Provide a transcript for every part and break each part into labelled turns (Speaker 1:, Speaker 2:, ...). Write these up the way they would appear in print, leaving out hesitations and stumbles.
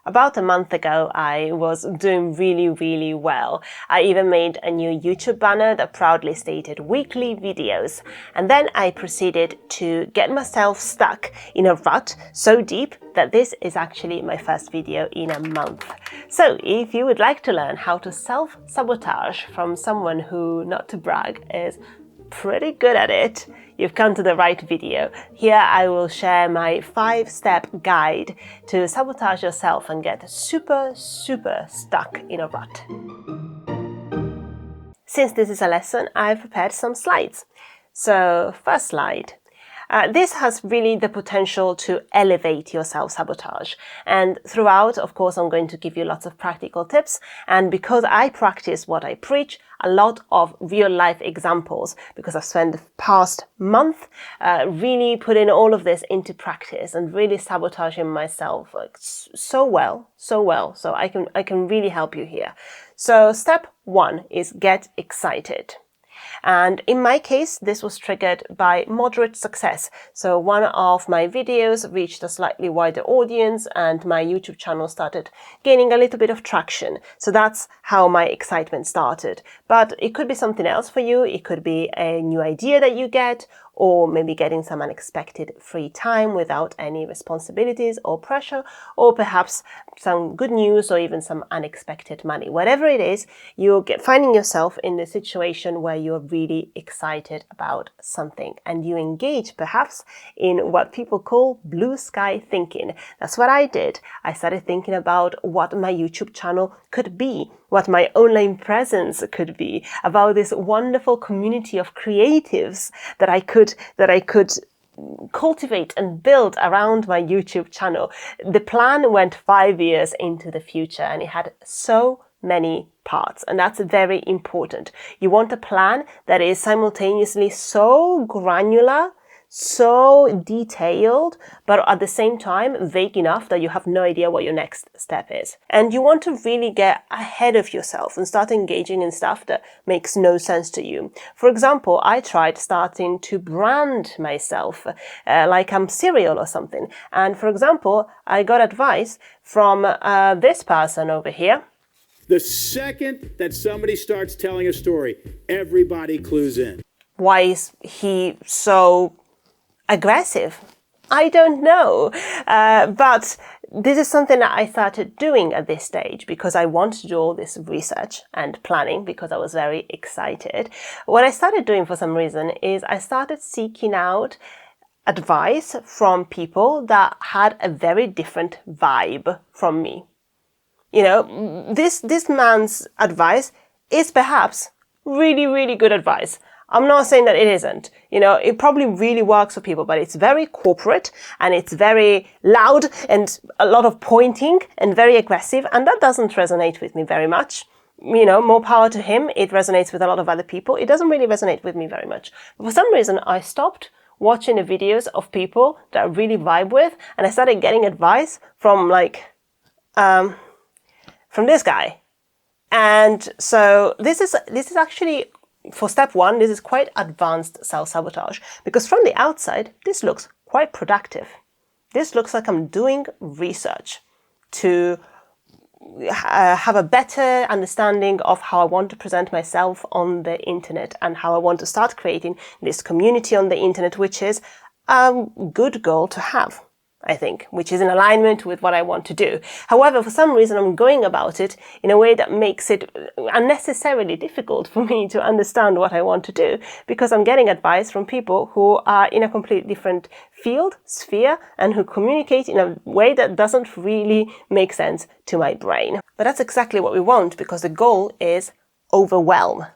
Speaker 1: About a month ago, I was doing really well. I even made a new YouTube banner that proudly stated weekly videos. And then I proceeded to get myself stuck in a rut so deep that this is actually my first video in a month. So if you would like to learn how to self-sabotage from someone who, not to brag, is pretty good at it, you've come to the right video. Here I will share my 5-step guide to sabotage yourself and get super stuck in a rut. Since this is a lesson, I've prepared some slides. So first slide. This has really the potential to elevate your self-sabotage. And throughout, of course, I'm going to give you lots of practical tips. And because I practice what I preach, a lot of real-life examples, because I've spent the past month really putting all of this into practice and really sabotaging myself so well. So I can really help you here. So step 1 is get excited. And in my case, this was triggered by moderate success. So one of my videos reached a slightly wider audience and my YouTube channel started gaining a little bit of traction. So that's how my excitement started. But it could be something else for you. It could be a new idea that you get, or maybe getting some unexpected free time without any responsibilities or pressure, or perhaps some good news or even some unexpected money. Whatever it is, you're finding yourself in the situation where you're really excited about something and you engage perhaps in what people call blue sky thinking. That's what I did. I started thinking about what my YouTube channel could be, what my online presence could be, about this wonderful community of creatives that I could cultivate and build around my YouTube channel. The plan went 5 years into the future and it had so many parts, and that's very important. You want a plan that is simultaneously so granular, so detailed, but at the same time vague enough that you have no idea what your next step is. And you want to really get ahead of yourself and start engaging in stuff that makes no sense to you. For example, I tried starting to brand myself like I'm cereal or something. And for example, I got advice from this person over here.
Speaker 2: The second that somebody starts telling a story, everybody clues in.
Speaker 1: Why is he so aggressive? I don't know. But this is something that I started doing at this stage because I wanted to do all this research and planning because I was very excited. What I started doing for some reason is I started seeking out advice from people that had a very different vibe from me. You know, this man's advice is perhaps really good advice. I'm not saying that it isn't. You know, it probably really works for people, but it's very corporate and it's very loud and a lot of pointing and very aggressive. And that doesn't resonate with me very much. You know, more power to him. It resonates with a lot of other people. It doesn't really resonate with me very much. But for some reason, I stopped watching the videos of people that I really vibe with. And I started getting advice from from this guy. And so this is actually, for step 1, this is quite advanced self-sabotage, because from the outside, this looks quite productive. This looks like I'm doing research to have a better understanding of how I want to present myself on the internet and how I want to start creating this community on the internet, which is a good goal to have, I think, which is in alignment with what I want to do. However, for some reason, I'm going about it in a way that makes it unnecessarily difficult for me to understand what I want to do, because I'm getting advice from people who are in a completely different field, sphere, and who communicate in a way that doesn't really make sense to my brain. But that's exactly what we want, because the goal is overwhelm.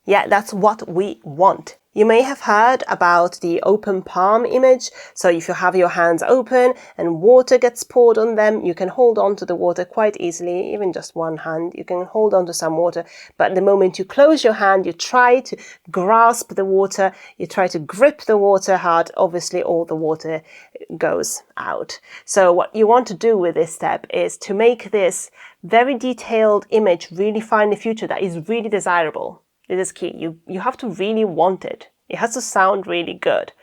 Speaker 1: Yeah, that's what we want. You may have heard about the open palm image. So if you have your hands open and water gets poured on them, you can hold on to the water quite easily, even just one hand. You can hold on to some water, but the moment you close your hand, you try to grasp the water, you try to grip the water hard, obviously all the water goes out. So what you want to do with this step is to make this very detailed image really find a future that is really desirable. This is key. You have to really want it. It has to sound really good,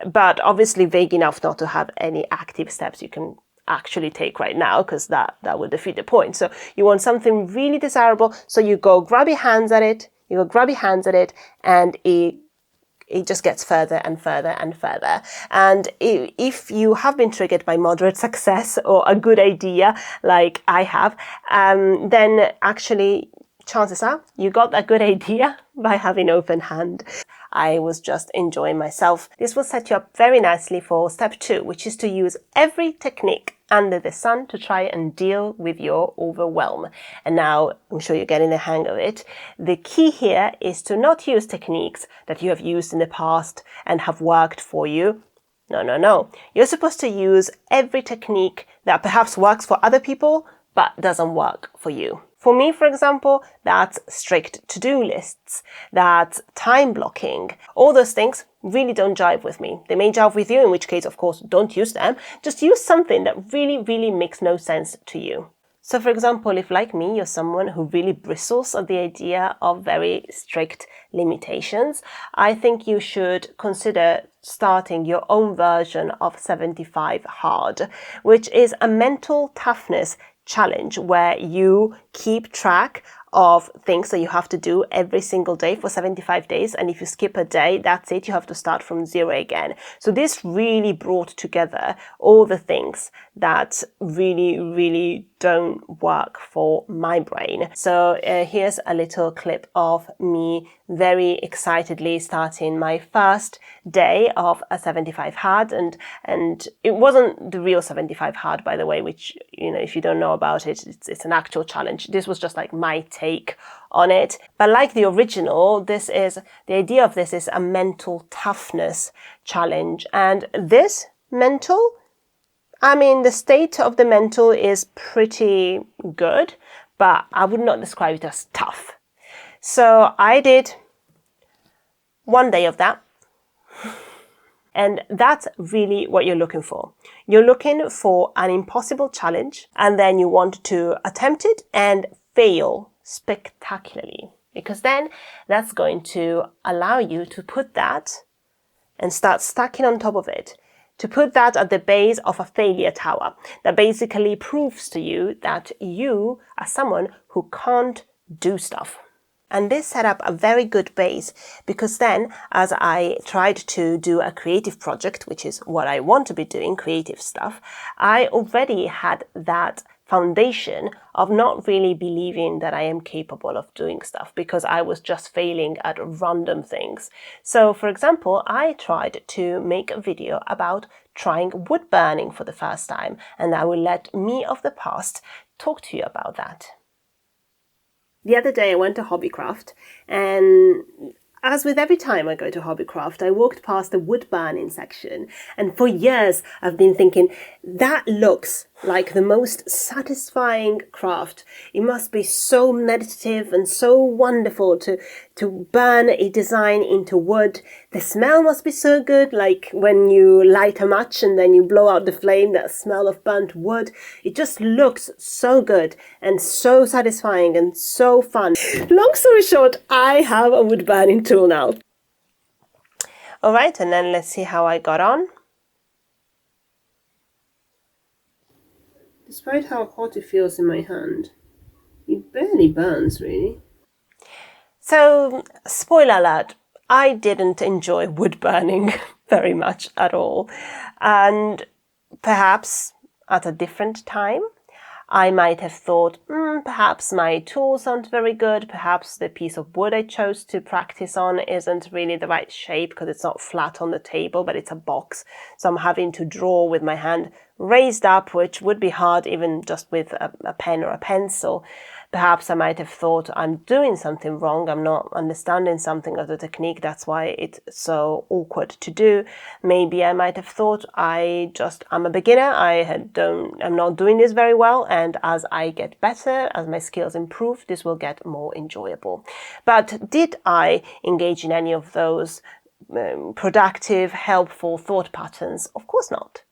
Speaker 1: but obviously vague enough not to have any active steps you can actually take right now, because that would defeat the point. So you want something really desirable. So you go grab your hands at it, and it just gets further and further and further. And if you have been triggered by moderate success or a good idea, like I have, then actually chances are you got a good idea by having open hand. I was just enjoying myself. This will set you up very nicely for step 2, which is to use every technique under the sun to try and deal with your overwhelm. And now I'm sure you're getting the hang of it. The key here is to not use techniques that you have used in the past and have worked for you. No. You're supposed to use every technique that perhaps works for other people, but doesn't work for you. For me, for example, that's strict to-do lists, that's time blocking. All those things really don't jive with me. They may jive with you, in which case, of course, don't use them. Just use something that really, really makes no sense to you. So, for example, if like me, you're someone who really bristles at the idea of very strict limitations, I think you should consider starting your own version of 75 Hard, which is a mental toughness challenge where you keep track of things that you have to do every single day for 75 days. And if you skip a day, that's it. You have to start from zero again. So this really brought together all the things that really, really don't work for my brain. So here's a little clip of me very excitedly starting my first day of a 75 Hard. And it wasn't the real 75 Hard, by the way, which, if you don't know about it, it's an actual challenge. This was just like my take on it. But like the original, the idea of this is a mental toughness challenge. And this the state of the mental is pretty good, but I would not describe it as tough. So I did one day of that. And that's really what you're looking for. You're looking for an impossible challenge, and then you want to attempt it and fail spectacularly, because then that's going to allow you to put that and start stacking on top of it, to put that at the base of a failure tower that basically proves to you that you are someone who can't do stuff. And this set up a very good base, because then as I tried to do a creative project, which is what I want to be doing, creative stuff, I already had that foundation of not really believing that I am capable of doing stuff, because I was just failing at random things. So, for example, I tried to make a video about trying wood burning for the first time, and I will let me of the past talk to you about that. The other day I went to Hobbycraft, and as with every time I go to Hobbycraft, I walked past the wood burning section, and for years I've been thinking, that looks like the most satisfying craft. It must be so meditative and so wonderful to burn a design into wood. The smell must be so good, like when you light a match and then you blow out the flame, that smell of burnt wood. It just looks so good and so satisfying and so fun. Long story short, I have a wood burning tool now. All right, and then let's see how I got on. Despite how hot it feels in my hand, it barely burns, really. So, spoiler alert, I didn't enjoy wood burning very much at all. And perhaps at a different time, I might have thought, perhaps my tools aren't very good, perhaps the piece of wood I chose to practice on isn't really the right shape because it's not flat on the table, but it's a box. So I'm having to draw with my hand raised up, which would be hard even just with a pen or a pencil. Perhaps I might have thought I'm doing something wrong, I'm not understanding something of the technique, that's why it's so awkward to do. Maybe I might have thought I'm a beginner, I'm not doing this very well, and as I get better, as my skills improve, this will get more enjoyable. But did I engage in any of those productive, helpful thought patterns? Of course not.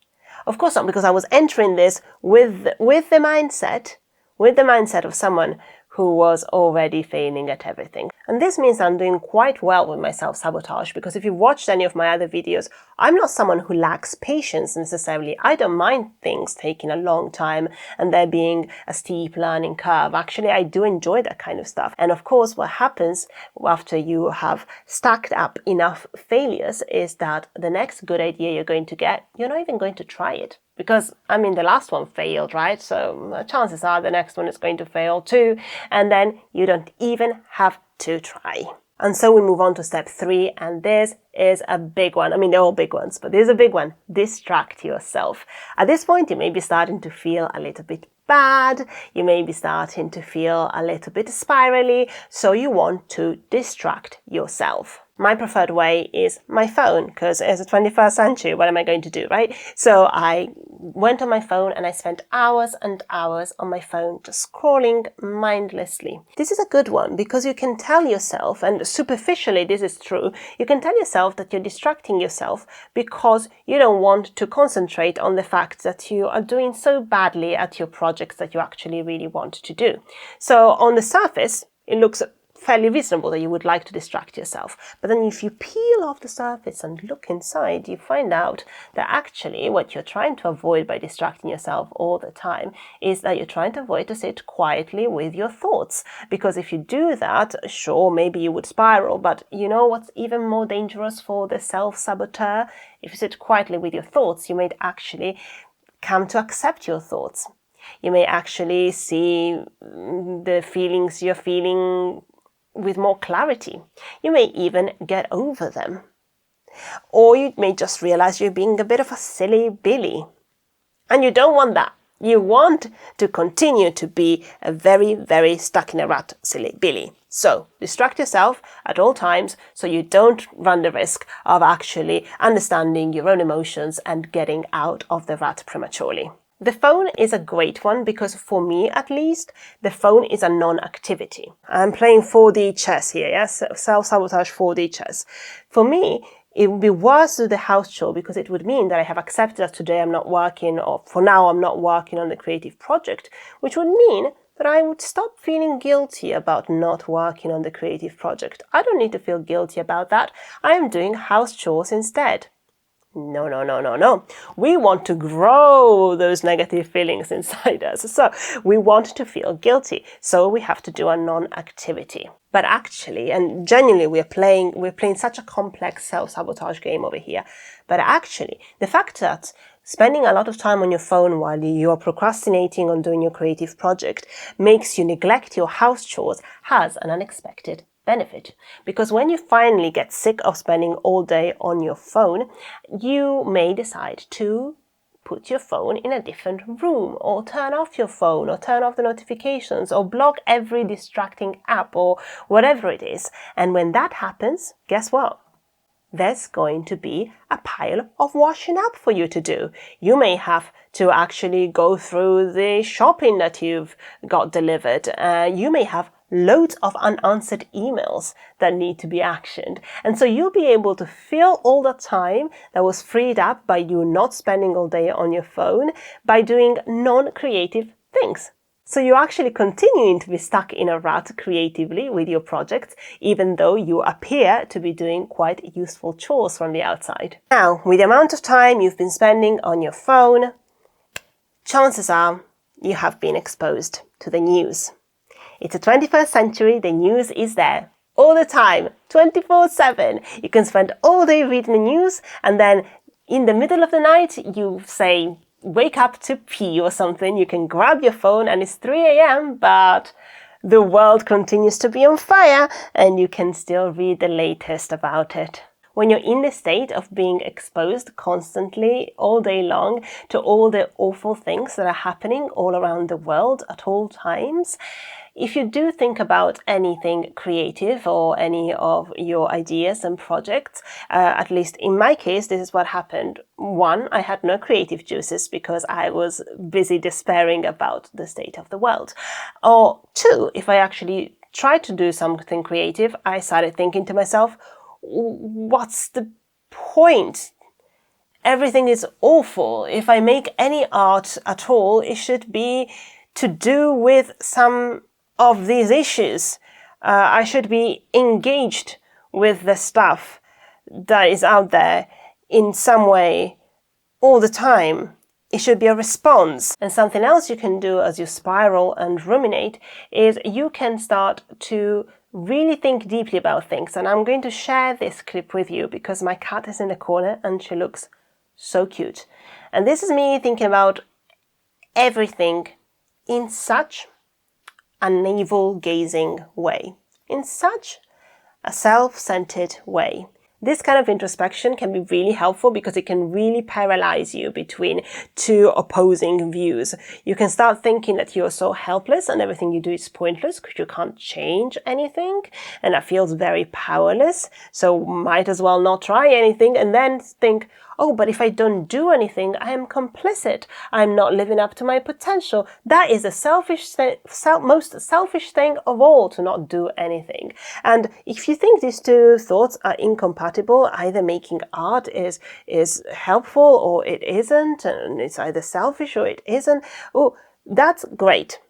Speaker 1: Of course not, because I was entering this with the mindset of someone who was already failing at everything. And this means I'm doing quite well with my self-sabotage, because if you've watched any of my other videos, I'm not someone who lacks patience necessarily. I don't mind things taking a long time and there being a steep learning curve. Actually, I do enjoy that kind of stuff. And of course, what happens after you have stacked up enough failures is that the next good idea you're going to get, you're not even going to try it. Because, I mean, the last one failed, right? So chances are the next one is going to fail too. And then you don't even have to try. And so we move on to step 3, and this is a big one. I mean, they're all big ones, but this is a big one. Distract yourself. At this point, you may be starting to feel a little bit bad. You may be starting to feel a little bit spirally. So you want to distract yourself. My preferred way is my phone, because it's the 21st century. What am I going to do, right? So I went on my phone and I spent hours and hours on my phone just scrolling mindlessly. This is a good one because you can tell yourself, and superficially this is true, you can tell yourself that you're distracting yourself because you don't want to concentrate on the fact that you are doing so badly at your projects that you actually really want to do. So on the surface, it looks fairly reasonable that you would like to distract yourself. But then if you peel off the surface and look inside, you find out that actually what you're trying to avoid by distracting yourself all the time is that you're trying to avoid to sit quietly with your thoughts. Because if you do that, sure, maybe you would spiral, but you know what's even more dangerous for the self-saboteur? If you sit quietly with your thoughts, you may actually come to accept your thoughts. You may actually see the feelings you're feeling with more clarity. You may even get over them. Or you may just realize you're being a bit of a silly Billy. And you don't want that. You want to continue to be a very, very stuck in a rut silly Billy. So distract yourself at all times so you don't run the risk of actually understanding your own emotions and getting out of the rut prematurely. The phone is a great one because for me, at least, the phone is a non-activity. I'm playing 4D chess here, yes? Self-sabotage 4D chess. For me, it would be worse to do the house chore because it would mean that I have accepted that today I'm not working, or for now I'm not working on the creative project, which would mean that I would stop feeling guilty about not working on the creative project. I don't need to feel guilty about that. I am doing house chores instead. No, no, no, no, no. We want to grow those negative feelings inside us. So we want to feel guilty. So we have to do a non-activity. But actually, and genuinely, we're playing such a complex self-sabotage game over here. But actually, the fact that spending a lot of time on your phone while you're procrastinating on doing your creative project makes you neglect your house chores has an unexpected benefit. Because when you finally get sick of spending all day on your phone, you may decide to put your phone in a different room, or turn off your phone, or turn off the notifications, or block every distracting app, or whatever it is. And when that happens, guess what? There's going to be a pile of washing up for you to do. You may have to actually go through the shopping that you've got delivered. You may have loads of unanswered emails that need to be actioned. And so you'll be able to fill all the time that was freed up by you not spending all day on your phone by doing non-creative things. So you're actually continuing to be stuck in a rut creatively with your projects, even though you appear to be doing quite useful chores from the outside. Now, with the amount of time you've been spending on your phone, chances are you have been exposed to the news. It's the 21st century, the news is there all the time, 24/7. You can spend all day reading the news, and then in the middle of the night, you say, wake up to pee or something. You can grab your phone and it's 3 a.m., but the world continues to be on fire and you can still read the latest about it. When you're in the state of being exposed constantly all day long to all the awful things that are happening all around the world at all times, if you do think about anything creative or any of your ideas and projects, at least in my case, this is what happened. One, I had no creative juices because I was busy despairing about the state of the world. Or two, if I actually tried to do something creative, I started thinking to myself, what's the point? Everything is awful. If I make any art at all, it should be to do with some of these issues. I should be engaged with the stuff that is out there in some way all the time. It should be a response. And something else you can do as you spiral and ruminate is you can start to really think deeply about things. And I'm going to share this clip with you because my cat is in the corner and she looks so cute. And this is me thinking about everything in such a navel-gazing way, in such a self-centered way. This kind of introspection can be really helpful because it can really paralyze you between two opposing views. You can start thinking that you're so helpless and everything you do is pointless because you can't change anything, and that feels very powerless, so might as well not try anything, and then think, oh, but if I don't do anything, I am complicit. I'm not living up to my potential. That is the most selfish thing of all, to not do anything. And if you think these two thoughts are incompatible, either making art is helpful or it isn't, and it's either selfish or it isn't, oh, that's great.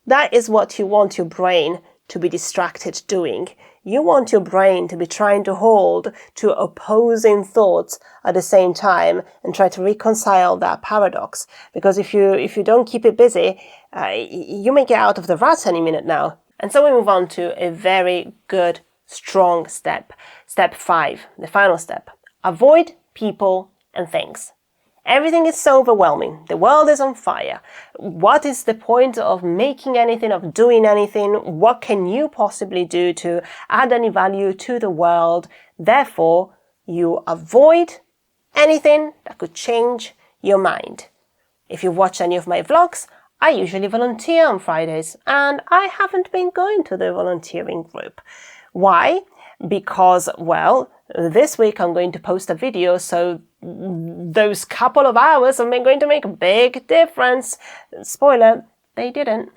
Speaker 1: That is what you want your brain to be distracted doing. You want your brain to be trying to hold two opposing thoughts at the same time and try to reconcile that paradox. Because if you don't keep it busy, you may get out of the rut any minute now. And so we move on to a very good, strong step. Step 5, the final step. Avoid people and things. Everything is so overwhelming. The world is on fire. What is the point of making anything, of doing anything? What can you possibly do to add any value to the world? Therefore, you avoid anything that could change your mind. If you watch any of my vlogs, I usually volunteer on Fridays, and I haven't been going to the volunteering group. Why? Because, well, this week I'm going to post a video, so those couple of hours are going to make a big difference. Spoiler, they didn't.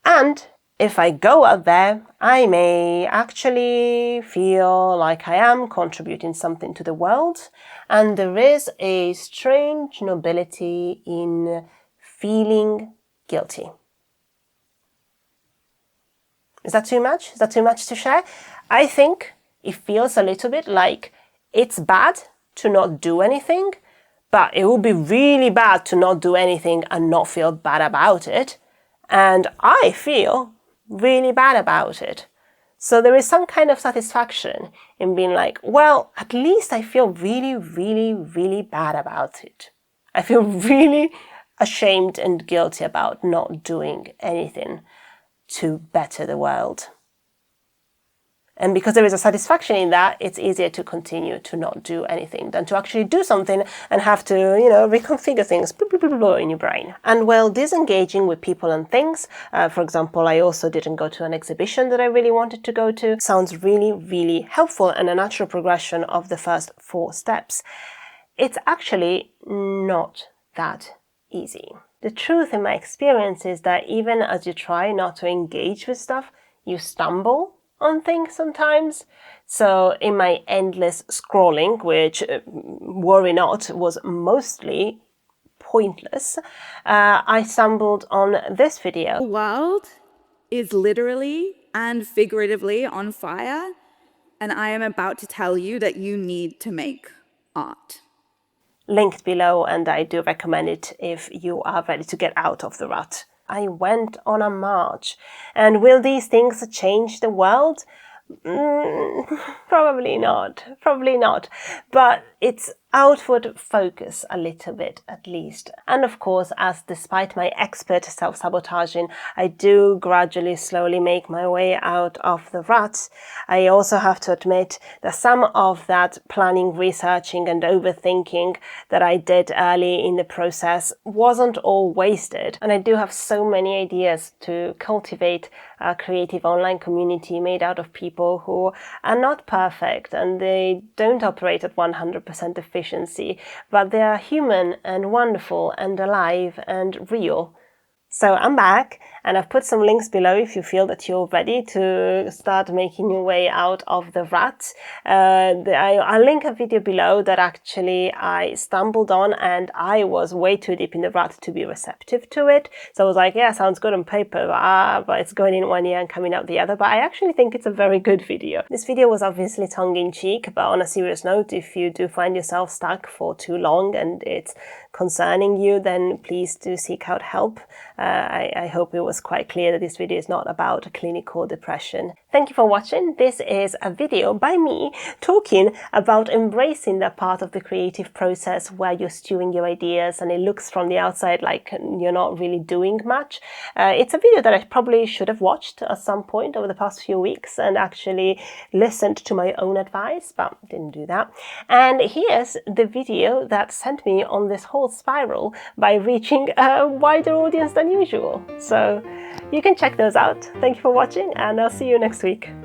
Speaker 1: And if I go out there, I may actually feel like I am contributing something to the world, and there is a strange nobility in feeling guilty. Is that too much? Is that too much to share? I think it feels a little bit like it's bad to not do anything, but it would be really bad to not do anything and not feel bad about it. And I feel really bad about it. So there is some kind of satisfaction in being like, well, at least I feel really, really, really bad about it. I feel really ashamed and guilty about not doing anything to better the world. And because there is a satisfaction in that, it's easier to continue to not do anything than to actually do something and have to, reconfigure things in your brain. And while disengaging with people and things, for example, I also didn't go to an exhibition that I really wanted to go to, sounds really, really helpful and a natural progression of the first 4 steps. It's actually not that easy. The truth in my experience is that even as you try not to engage with stuff, you stumble on things sometimes. So in my endless scrolling, which, worry not, was mostly pointless, I stumbled on this video.
Speaker 3: The world is literally and figuratively on fire, and I am about to tell you that you need to make art.
Speaker 1: Linked below, and I do recommend it if you are ready to get out of the rut. I went on a march. And will these things change the world? Probably not. Probably not. But it's outward focus a little bit at least. And of course, as despite my expert self-sabotaging, I do gradually, slowly make my way out of the rut, I also have to admit that some of that planning, researching and overthinking that I did early in the process wasn't all wasted. And I do have so many ideas to cultivate a creative online community made out of people who are not perfect and they don't operate at 100% efficiency, but they are human and wonderful and alive and real. So I'm back And I've put some links below if you feel that you're ready to start making your way out of the rut. I'll link a video below that actually I stumbled on, and I was way too deep in the rut to be receptive to it. So I was like, yeah, sounds good on paper, but it's going in one ear and coming out the other. But I actually think it's a very good video. This video was obviously tongue-in-cheek, but on a serious note, if you do find yourself stuck for too long and it's concerning you, then please do seek out help. I hope it was quite clear that this video is not about clinical depression. Thank you for watching. This is a video by me talking about embracing that part of the creative process where you're stewing your ideas and it looks from the outside like you're not really doing much. It's a video that I probably should have watched at some point over the past few weeks and actually listened to my own advice, but didn't do that. And here's the video that sent me on this whole spiral by reaching a wider audience than usual. So you can check those out. Thank you for watching, and I'll see you next week.